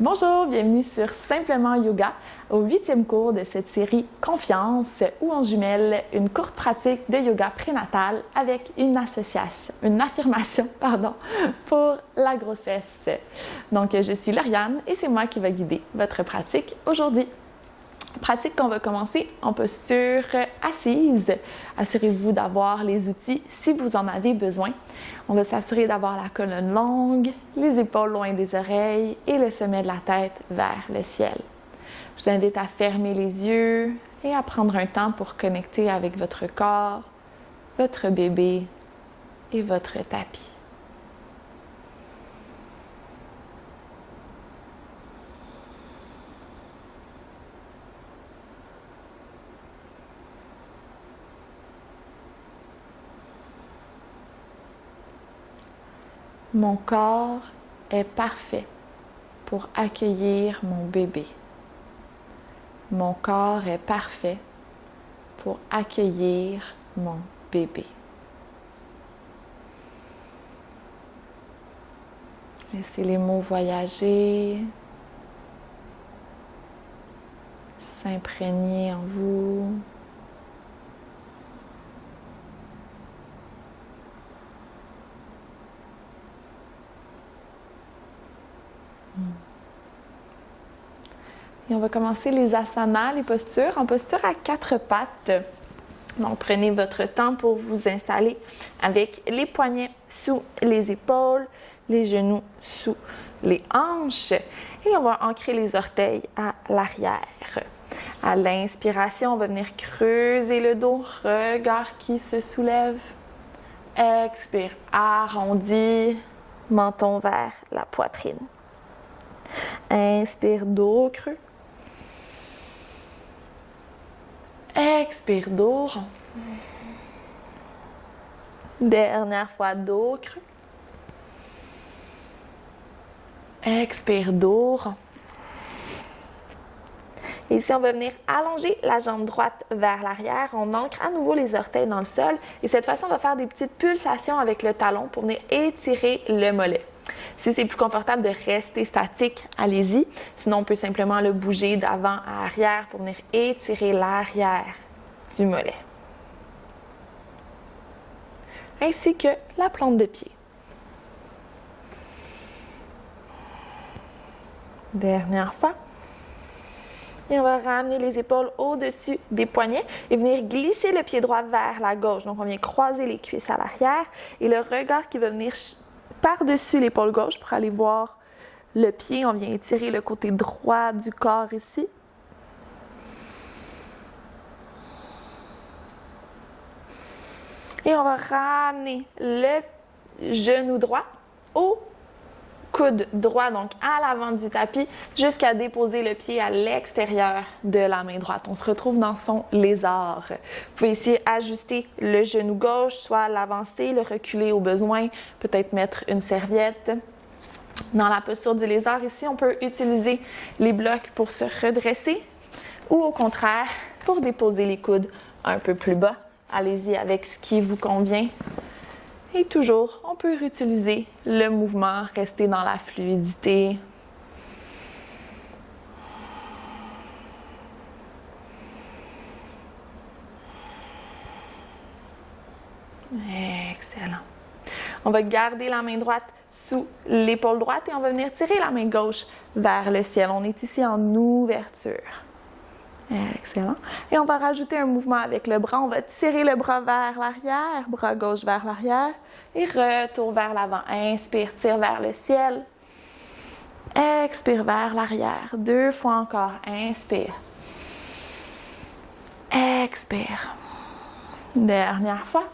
Bonjour, bienvenue sur Simplement Yoga, au 8e cours de cette série Confiance, où on jumelle une courte pratique de yoga prénatal avec une affirmation, pour la grossesse. Donc, je suis Lauriane et c'est moi qui va guider votre pratique aujourd'hui. Pratique qu'on va commencer en posture assise. Assurez-vous d'avoir les outils si vous en avez besoin. On va s'assurer d'avoir la colonne longue, les épaules loin des oreilles et le sommet de la tête vers le ciel. Je vous invite à fermer les yeux et à prendre un temps pour connecter avec votre corps, votre bébé et votre tapis. Mon corps est parfait pour accueillir mon bébé. Mon corps est parfait pour accueillir mon bébé. Laissez les mots voyager, s'imprégner en vous. Et on va commencer les asanas, les postures, en posture à 4 pattes. Donc, prenez votre temps pour vous installer avec les poignets sous les épaules, les genoux sous les hanches. Et on va ancrer les orteils à l'arrière. À l'inspiration, on va venir creuser le dos, regard qui se soulève. Expire, arrondi, menton vers la poitrine. Inspire, dos creux. Expire, dos rond. Dernière fois, dos creux. Expire, dos rond. Et ici, on va venir allonger la jambe droite vers l'arrière. On ancre à nouveau les orteils dans le sol. Et cette fois-ci, on va faire des petites pulsations avec le talon pour venir étirer le mollet. Si c'est plus confortable de rester statique, allez-y. Sinon, on peut simplement le bouger d'avant à arrière pour venir étirer l'arrière du mollet. Ainsi que la plante de pied. Dernière fois. Et on va ramener les épaules au-dessus des poignets et venir glisser le pied droit vers la gauche. Donc, on vient croiser les cuisses à l'arrière et le regard qui va venir par-dessus l'épaule gauche pour aller voir le pied. On vient étirer le côté droit du corps ici. Et on va ramener le genou droit au coude droit, donc à l'avant du tapis, jusqu'à déposer le pied à l'extérieur de la main droite. On se retrouve dans son lézard. Vous pouvez ici ajuster le genou gauche, soit l'avancer, le reculer au besoin, peut-être mettre une serviette. Dans la posture du lézard, ici, on peut utiliser les blocs pour se redresser ou au contraire, pour déposer les coudes un peu plus bas. Allez-y avec ce qui vous convient. Et toujours, on peut réutiliser le mouvement, rester dans la fluidité. Excellent. On va garder la main droite sous l'épaule droite et on va venir tirer la main gauche vers le ciel. On est ici en ouverture. Excellent. Et on va rajouter un mouvement avec le bras. On va tirer le bras vers l'arrière, bras gauche vers l'arrière et retour vers l'avant. Inspire, tire vers le ciel. Expire vers l'arrière. 2 fois encore. Inspire. Expire. Dernière fois.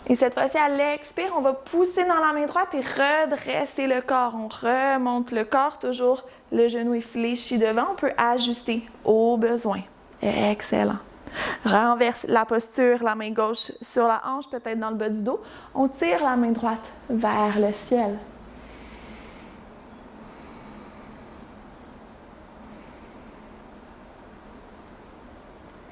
Et cette fois-ci, à l'expire, on va pousser dans la main droite et redresser le corps. On remonte le corps, toujours le genou est fléchi devant. On peut ajuster au besoin. Excellent. Renverse la posture, la main gauche sur la hanche, peut-être dans le bas du dos. On tire la main droite vers le ciel.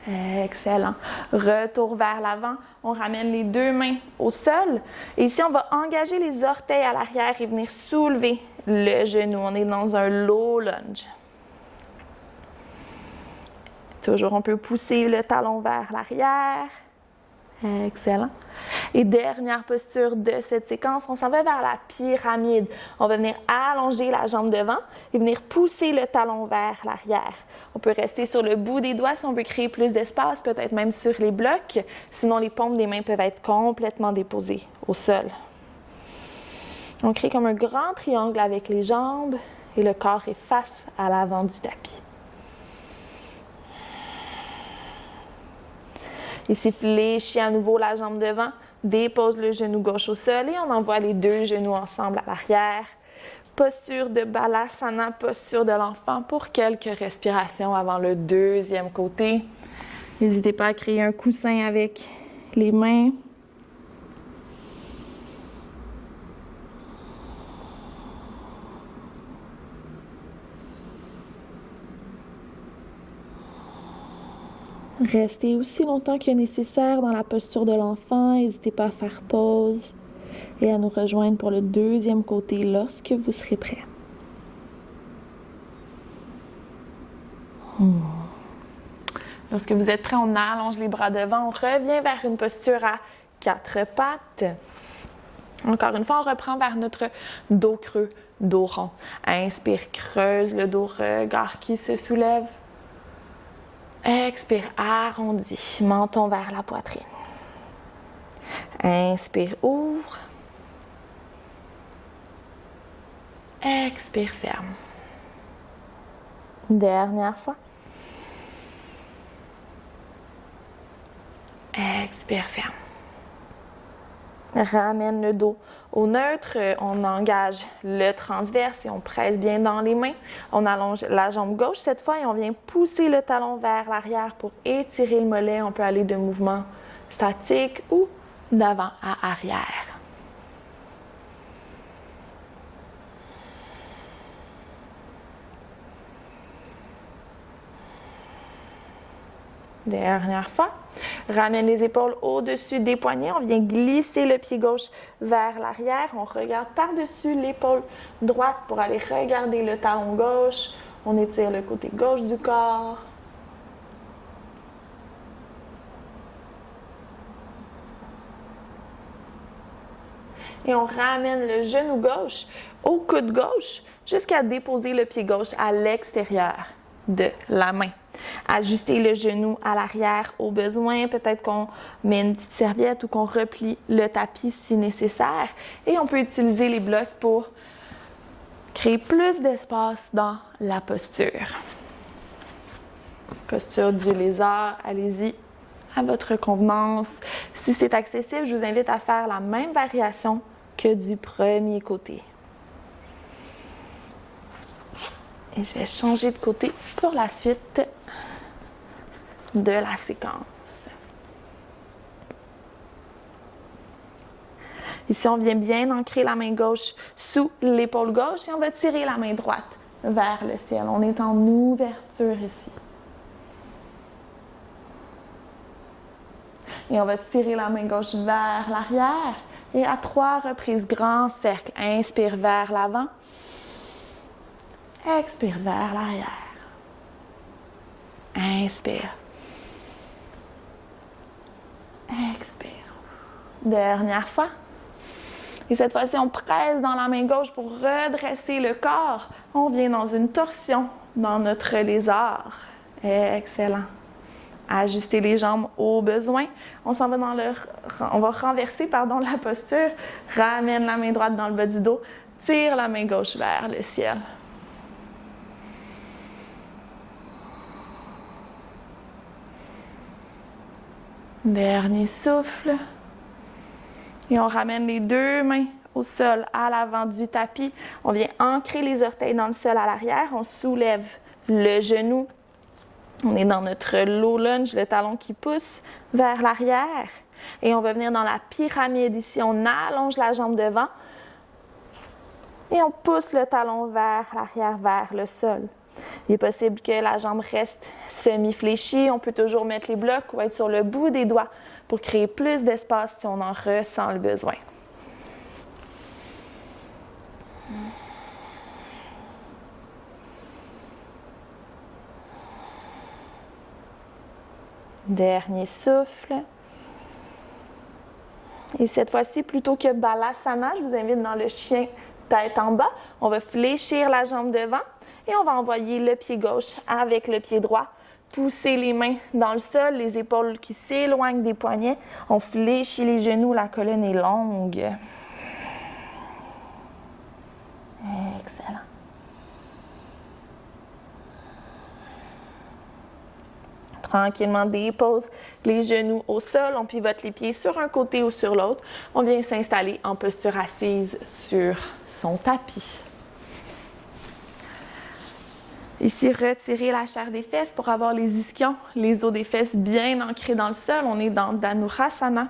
Excellent. Retour vers l'avant. On ramène les deux mains au sol. Et ici, on va engager les orteils à l'arrière et venir soulever le genou. On est dans un low lunge. Toujours, on peut pousser le talon vers l'arrière. Excellent. Et dernière posture de cette séquence, on s'en va vers la pyramide. On va venir allonger la jambe devant et venir pousser le talon vers l'arrière. On peut rester sur le bout des doigts si on veut créer plus d'espace, peut-être même sur les blocs. Sinon, les paumes des mains peuvent être complètement déposées au sol. On crée comme un grand triangle avec les jambes et le corps est face à l'avant du tapis. Ici, fléchis à nouveau la jambe devant, dépose le genou gauche au sol et on envoie les deux genoux ensemble à l'arrière. Posture de Balasana, posture de l'enfant pour quelques respirations avant le deuxième côté. N'hésitez pas à créer un coussin avec les mains. Restez aussi longtemps que nécessaire dans la posture de l'enfant. N'hésitez pas à faire pause et à nous rejoindre pour le deuxième côté lorsque vous serez prêt. Lorsque vous êtes prêt, on allonge les bras devant. On revient vers une posture à quatre pattes. Encore une fois, on reprend vers notre dos creux, dos rond. Inspire, creuse le dos, regard qui se soulève. Expire, arrondi, menton vers la poitrine. Inspire, ouvre. Expire, ferme. Dernière fois. Expire, ferme. Ramène le dos au neutre. On engage le transverse et on presse bien dans les mains. On allonge la jambe gauche cette fois et on vient pousser le talon vers l'arrière pour étirer le mollet. On peut aller de mouvement statique ou d'avant à arrière. Dernière fois. Ramène les épaules au-dessus des poignets. On vient glisser le pied gauche vers l'arrière. On regarde par-dessus l'épaule droite pour aller regarder le talon gauche. On étire le côté gauche du corps. Et on ramène le genou gauche au coude gauche jusqu'à déposer le pied gauche à l'extérieur de la main. Ajuster le genou à l'arrière au besoin. Peut-être qu'on met une petite serviette ou qu'on replie le tapis si nécessaire. Et on peut utiliser les blocs pour créer plus d'espace dans la posture. Posture du lézard, allez-y à votre convenance. Si c'est accessible, je vous invite à faire la même variation que du premier côté. Et je vais changer de côté pour la suite de la séquence. Ici, on vient bien ancrer la main gauche sous l'épaule gauche et on va tirer la main droite vers le ciel. On est en ouverture ici. Et on va tirer la main gauche vers l'arrière et à 3 reprises, grand cercle. Inspire vers l'avant. Expire vers l'arrière. Inspire. Expire. Dernière fois. Et cette fois-ci, on presse dans la main gauche pour redresser le corps. On vient dans une torsion dans notre lézard. Excellent. Ajuster les jambes au besoin. On s'en va on va renverser la posture. Ramène la main droite dans le bas du dos. Tire la main gauche vers le ciel. Dernier souffle. Et on ramène les deux mains au sol à l'avant du tapis. On vient ancrer les orteils dans le sol à l'arrière. On soulève le genou. On est dans notre low lunge, le talon qui pousse vers l'arrière. Et on va venir dans la pyramide ici. On allonge la jambe devant. Et on pousse le talon vers l'arrière, vers le sol. Il est possible que la jambe reste semi-fléchie. On peut toujours mettre les blocs ou être sur le bout des doigts pour créer plus d'espace si on en ressent le besoin. Dernier souffle. Et cette fois-ci, plutôt que Balasana, je vous invite dans le chien tête en bas. On va fléchir la jambe devant et on va envoyer le pied gauche avec le pied droit. Pousser les mains dans le sol, les épaules qui s'éloignent des poignets. On fléchit les genoux, la colonne est longue. Excellent. Tranquillement, dépose les genoux au sol. On pivote les pieds sur un côté ou sur l'autre. On vient s'installer en posture assise sur son tapis. Ici, retirez la chair des fesses pour avoir les ischions, les os des fesses bien ancrés dans le sol. On est dans Dhanurasana,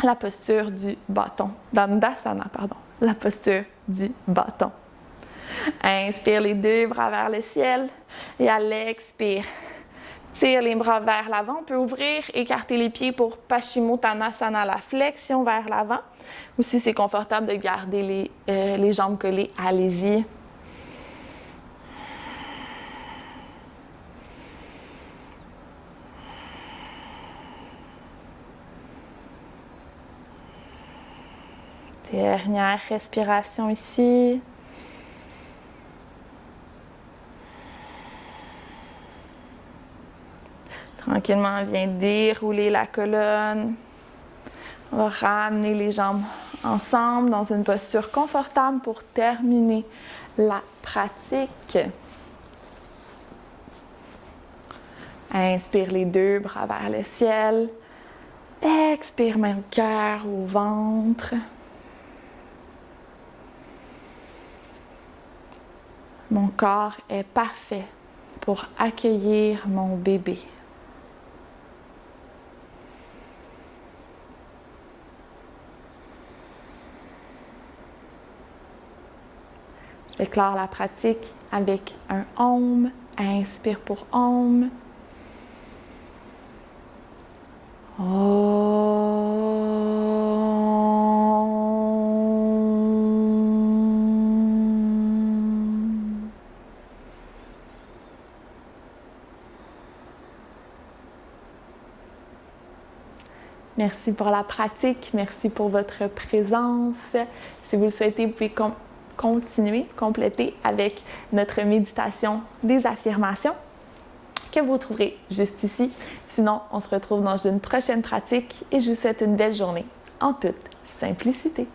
la posture du bâton. Dandasana, pardon, la posture du bâton. Inspire les deux bras vers le ciel et à l'expire, tire les bras vers l'avant. On peut ouvrir, écarter les pieds pour Paschimottanasana, la flexion vers l'avant. Ou si c'est confortable de garder les jambes collées, allez-y. Dernière respiration ici. Tranquillement, on vient dérouler la colonne. On va ramener les jambes ensemble dans une posture confortable pour terminer la pratique. Inspire les deux bras vers le ciel. Expire, main au cœur, au ventre. Mon corps est parfait pour accueillir mon bébé. Je déclare la pratique avec un Om. Inspire pour Om. Merci pour la pratique, merci pour votre présence. Si vous le souhaitez, vous pouvez continuer, compléter avec notre méditation des affirmations que vous trouverez juste ici. Sinon, on se retrouve dans une prochaine pratique et je vous souhaite une belle journée en toute simplicité.